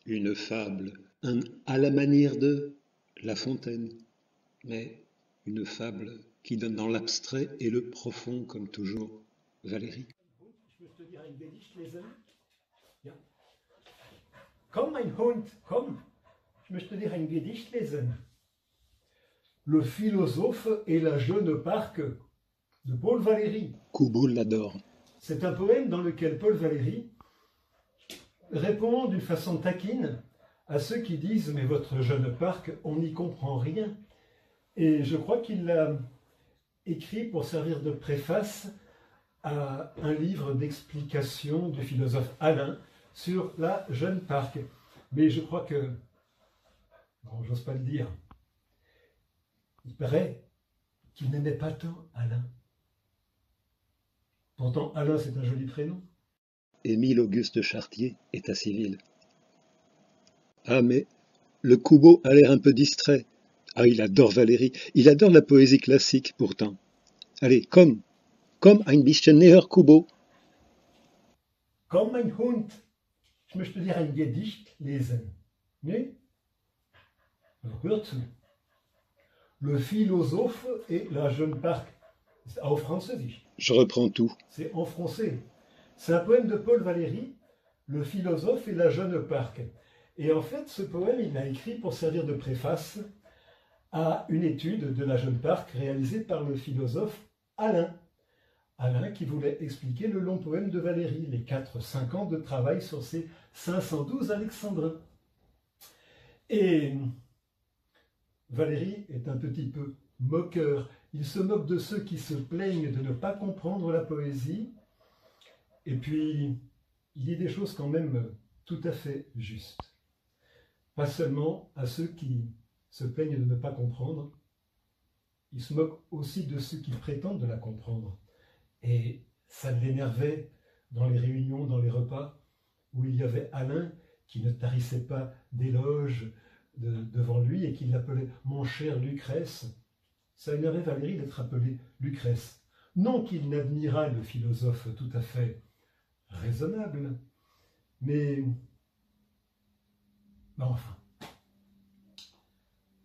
Une fable, à la manière de La Fontaine, mais une fable qui donne dans l'abstrait et le profond, comme toujours, Valérie. Ich möchte dir ein Gedicht lesen. Ja. Komm, mein Hund, komm. Ich möchte dir ein Gedicht lesen. Le philosophe et la jeune parque de Paul Valéry. Coupeau l'adore. C'est un poème dans lequel Paul Valéry répond d'une façon taquine à ceux qui disent « Mais votre jeune parc, on n'y comprend rien ». Et je crois qu'il l'a écrit pour servir de préface à un livre d'explication du philosophe Alain sur la jeune parc. Mais je crois que, bon, j'ose pas le dire, il paraît qu'il n'aimait pas tant Alain. Pourtant, Alain, c'est un joli prénom. Émile Auguste Chartier est à Civil. Ah mais, le Coupeau a l'air un peu distrait. Ah, il adore Valérie, il adore la poésie classique pourtant. Allez, komm ein bisschen näher, Coupeau. Komm, mein Hund, ich möchte dir ein Gedicht lesen. Nee? Alors, hör zu. Le philosophe et la jeune parc. C'est en Französisch. Je reprends tout. C'est en français. C'est un poème de Paul Valéry, Le philosophe et la jeune parc. Et en fait, ce poème, il l'a écrit pour servir de préface à une étude de la jeune parc réalisée par le philosophe Alain. Alain qui voulait expliquer le long poème de Valéry, les 4-5 ans de travail sur ces 512 alexandrins. Et Valéry est un petit peu moqueur. Il se moque de ceux qui se plaignent de ne pas comprendre la poésie. Et puis, il dit des choses quand même tout à fait justes. Pas seulement à ceux qui se plaignent de ne pas comprendre, il se moque aussi de ceux qui prétendent de la comprendre. Et ça l'énervait dans les réunions, dans les repas, où il y avait Alain qui ne tarissait pas d'éloges devant lui et qui l'appelait « mon cher Lucrèce ». Ça énervait Valéry d'être appelé Lucrèce. Non qu'il n'admirât le philosophe tout à fait raisonnable, mais enfin.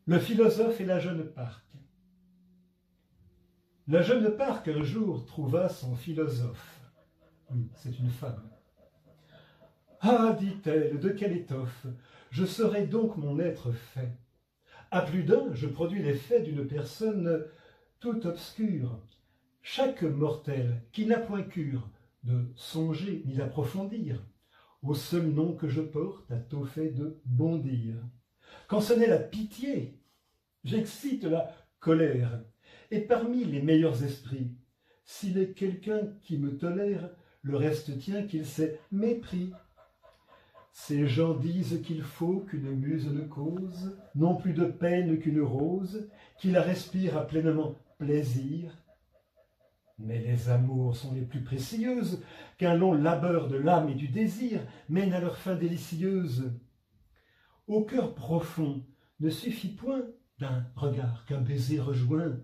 Le philosophe et la jeune parc. La jeune parc un jour trouva son philosophe. Oui, c'est une fable. Ah, dit-elle, de quelle étoffe je serai donc mon être fait. À plus d'un, je produis l'effet d'une personne toute obscure. Chaque mortel qui n'a point cure de songer ni d'approfondir, au seul nom que je porte a tôt fait de bondir. Quand ce n'est la pitié, j'excite la colère, et parmi les meilleurs esprits, s'il est quelqu'un qui me tolère, le reste tient qu'il s'est mépris. Ces gens disent qu'il faut qu'une muse ne cause, non plus de peine qu'une rose, qui la respire à pleinement plaisir. Mais les amours sont les plus précieuses, qu'un long labeur de l'âme et du désir mène à leur fin délicieuse. Au cœur profond ne suffit point d'un regard qu'un baiser rejoint,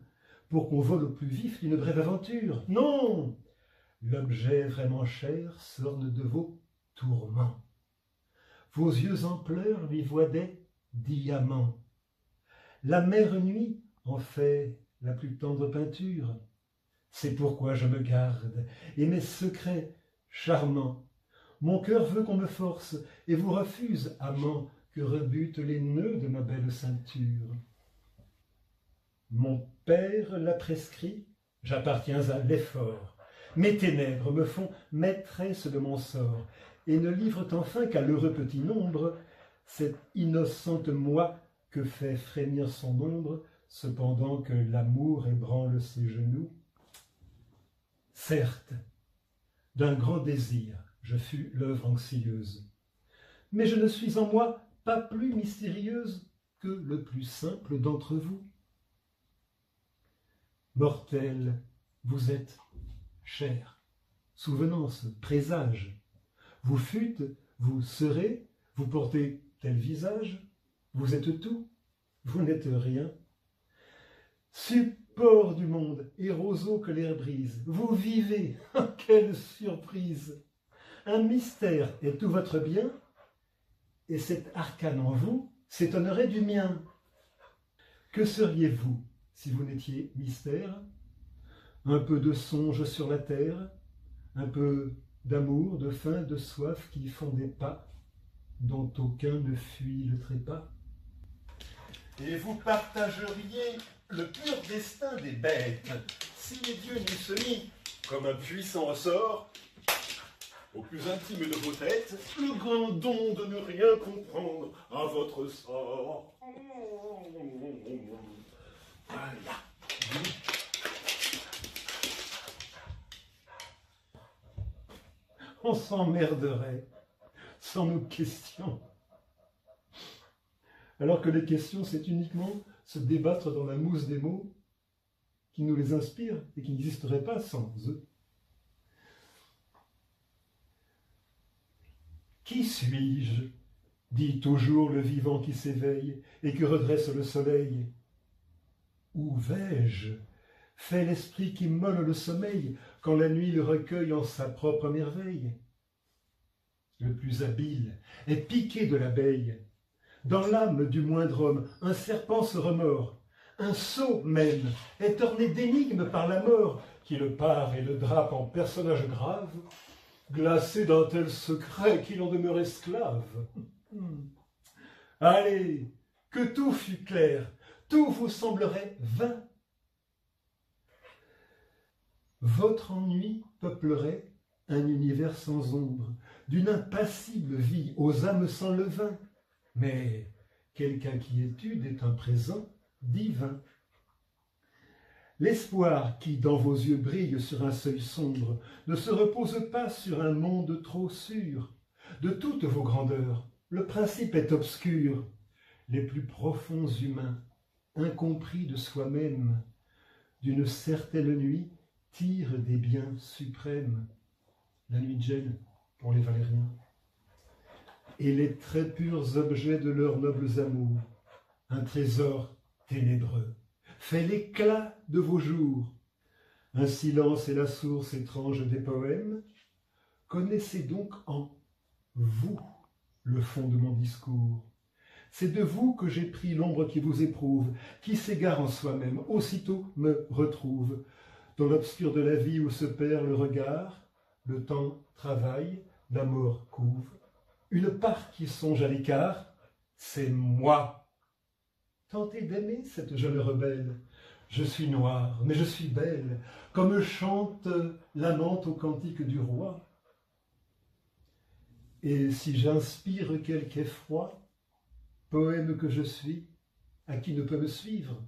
pour qu'on vole au plus vif d'une brève aventure. Non, l'objet vraiment cher s'orne de vos tourments. Vos yeux en pleurs lui voient des diamants. La mer nuit en fait la plus tendre peinture. C'est pourquoi je me garde, et mes secrets charmants. Mon cœur veut qu'on me force, et vous refuse, amant, que rebutent les nœuds de ma belle ceinture. Mon père l'a prescrit, j'appartiens à l'effort. Mes ténèbres me font maîtresse de mon sort, et ne livrent enfin qu'à l'heureux petit nombre cette innocente moi que fait frémir son ombre, cependant que l'amour ébranle ses genoux. Certes, d'un grand désir, je fus l'œuvre anxieuse, mais je ne suis en moi pas plus mystérieuse que le plus simple d'entre vous. Mortel, vous êtes chair, souvenance, présage. Vous fûtes, vous serez, vous portez tel visage, vous êtes tout, vous n'êtes rien. Support du monde et roseau que l'air brise, vous vivez, quelle surprise! Un mystère est tout votre bien, et cet arcane en vous s'étonnerait du mien. Que seriez-vous si vous n'étiez mystère? Un peu de songe sur la terre, un peu d'amour, de faim, de soif qui font des pas dont aucun ne fuit le trépas. Et vous partageriez le pur destin des bêtes si les dieux n'eussent mis, comme un puissant ressort, au plus intime de vos têtes, le grand don de ne rien comprendre à votre sort. Voilà. On s'emmerderait sans nos questions. Alors que les questions, c'est uniquement se débattre dans la mousse des mots qui nous les inspirent et qui n'existeraient pas sans eux. Qui suis-je? Dit toujours le vivant qui s'éveille et que redresse le soleil. Où vais-je? Fait l'esprit qui molle le sommeil quand la nuit le recueille en sa propre merveille. Le plus habile est piqué de l'abeille. Dans l'âme du moindre homme, un serpent se remord. Un sot même est orné d'énigmes par la mort qui le pare et le drape en personnage grave, glacé d'un tel secret qu'il en demeure esclave. Allez, que tout fût clair, tout vous semblerait vain. Votre ennui peuplerait un univers sans ombre, d'une impassible vie aux âmes sans levain. Mais quelque inquiétude est un présent divin. L'espoir qui dans vos yeux brille sur un seuil sombre ne se repose pas sur un monde trop sûr. De toutes vos grandeurs, le principe est obscur. Les plus profonds humains, incompris de soi-même, d'une certaine nuit, tirent des biens suprêmes. La nuit de gel pour les Valériens. Et les très purs objets de leurs nobles amours, un trésor ténébreux, fait l'éclat de vos jours. Un silence est la source étrange des poèmes. Connaissez donc en vous le fond de mon discours. C'est de vous que j'ai pris l'ombre qui vous éprouve, qui s'égare en soi-même, aussitôt me retrouve. Dans l'obscur de la vie où se perd le regard, le temps travaille, la mort couve. Une part qui songe à l'écart, c'est moi. Tentez d'aimer cette jeune rebelle. Je suis noire, mais je suis belle, comme chante l'amante au cantique du roi. Et si j'inspire quelque effroi, poème que je suis, à qui ne peut me suivre?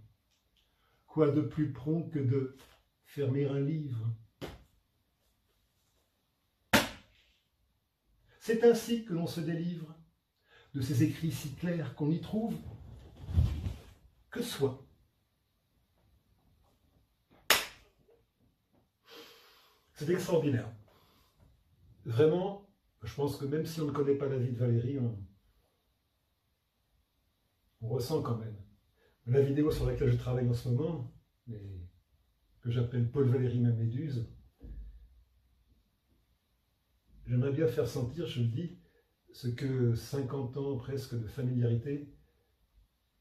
Quoi de plus prompt que de fermer un livre? C'est ainsi que l'on se délivre de ces écrits si clairs qu'on n'y trouve que soi. C'est extraordinaire. Vraiment, je pense que même si on ne connaît pas la vie de Valérie, on ressent quand même. La vidéo sur laquelle je travaille en ce moment, que j'appelle Paul Valéry ma méduse, j'aimerais bien faire sentir, je le dis, ce que 50 ans presque de familiarité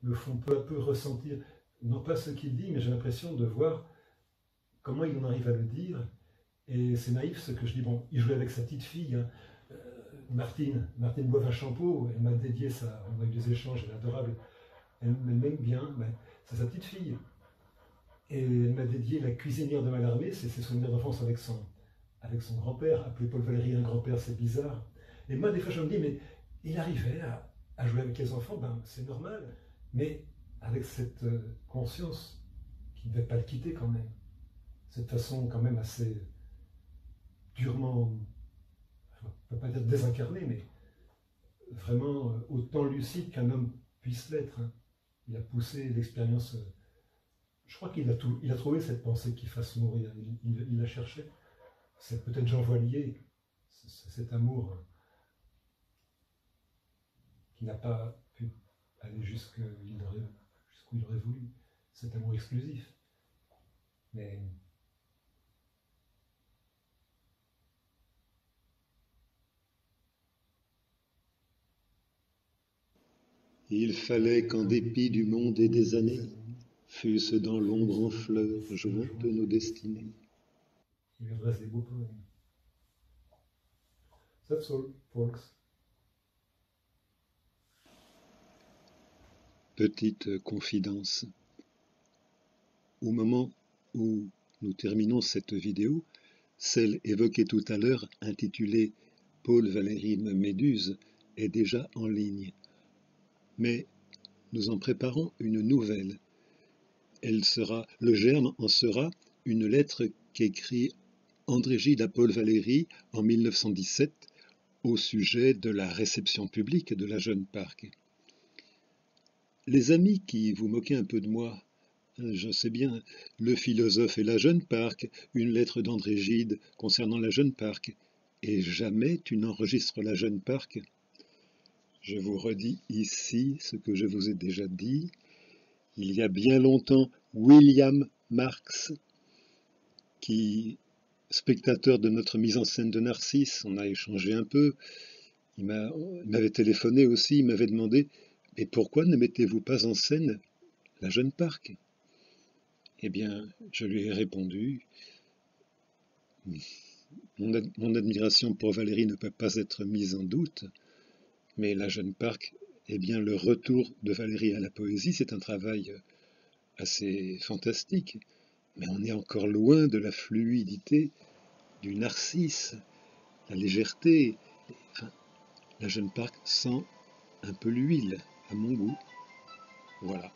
me font peu à peu ressentir. Non pas ce qu'il dit, mais j'ai l'impression de voir comment il en arrive à le dire. Et c'est naïf ce que je dis. Bon, il jouait avec sa petite fille, hein, Martine Boivin-Champeau, elle m'a dédié ça, on a eu des échanges, elle est adorable. Elle m'aime bien, ben, c'est sa petite fille. Et elle m'a dédié La cuisinière de Mallarmé, c'est ses souvenirs d'enfance avec son grand-père. Appeler Paul Valéry un grand-père, c'est bizarre. Et moi, des fois, je me dis, mais il arrivait à jouer avec les enfants, ben, c'est normal. Mais avec cette conscience qui ne devait pas le quitter quand même. Cette façon quand même assez durement, on ne peut pas dire désincarnée, mais vraiment autant lucide qu'un homme puisse l'être. Hein. Il a poussé l'expérience. Je crois qu'il a trouvé cette pensée qui fasse mourir. Il la cherchait. C'est peut-être Jean Voilier, cet amour qui n'a pas pu aller jusqu'où il aurait voulu. Cet amour exclusif. Mais Il fallait qu'en dépit du monde et des années, fût-ce dans l'ombre en fleurs, jointe nos destinées. Il lui adresse des beaux poèmes. That's all, folks. Petite confidence. Au moment où nous terminons cette vidéo, celle évoquée tout à l'heure, intitulée Paul Valéry Méduse, est déjà en ligne. Mais nous en préparons une nouvelle. Le germe en sera une lettre qu'écrit André Gide à Paul Valéry en 1917 au sujet de la réception publique de la Jeune Parc. Les amis qui vous moquez un peu de moi, je sais bien, le philosophe et la Jeune Parc, une lettre d'André Gide concernant la Jeune Parc, et jamais tu n'enregistres la Jeune Parc. Je vous redis ici ce que je vous ai déjà dit. Il y a bien longtemps, William Marx, spectateur de notre mise en scène de Narcisse, on a échangé un peu, il m'avait téléphoné aussi, il m'avait demandé « Mais pourquoi ne mettez-vous pas en scène la Jeune Parc ?» Eh bien, je lui ai répondu « Mon admiration pour Valéry ne peut pas être mise en doute, mais la Jeune Parc, eh bien, le retour de Valéry à la poésie, c'est un travail assez fantastique, mais on est encore loin de la fluidité du Narcisse, la légèreté. Enfin, la Jeune Parc sent un peu l'huile, à mon goût. Voilà.